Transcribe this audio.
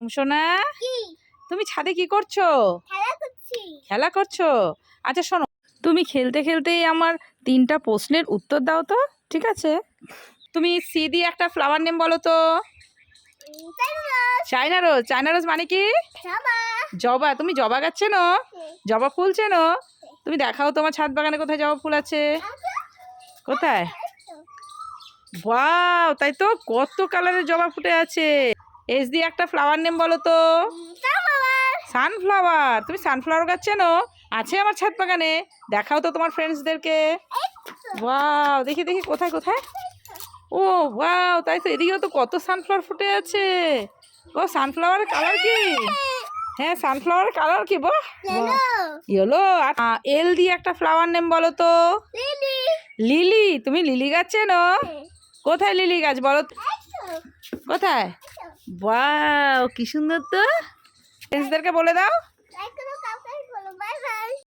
সোনা, তুমি ছাদে কি করছো? খেলা করছো? আচ্ছা শোনো, তুমি খেলতে খেলতেই আমার 3টা প্রশ্নের উত্তর দাও তো, ঠিক আছে? তুমি সি দিয়ে একটা ফ্লাওয়ার নেম বলো তো। China rose. চায়না রোজ মানে কি? জবা। তুমি জবা গাছ চেনো? জবা ফুল চেনো? তুমি দেখাও তোমার ছাদ বাগানে কোথায় জবা ফুল আছে। কোথায়? ওয়াও, তাই তো, কত কালারের জবা ফুটে আছে। এস দিয়ে একটা ফ্লাওয়ার নেম বলো তো। সানফ্লাওয়ার। তুমি সানফ্লাওয়ার গাছ চেনো? আছে আমার ছাদ বাগানে, দেখাও তো তোমার ফ্রেন্ডসদেরকে। ওয়াও, দেখি দেখি কোথায় কোথায়। ও ওয়াও, তাই তো, এদিকেও তো কত সানফ্লাওয়ার ফুটে আছে। ও সানফ্লাওয়ারের কালার কি? হ্যাঁ, সানফ্লাওয়ারের কালার কি? বাহ, ইয়েলো। এল দিয়ে একটা ফ্লাওয়ার নেম বলো তো। লিলি। তুমি লিলি গাছ চেনো? কোথায় লিলি গাছ বলো তো? কোথায়? ওয়াও, কি সুন্দর তো। ফ্রেন্ডসদেরকে বলে দাও।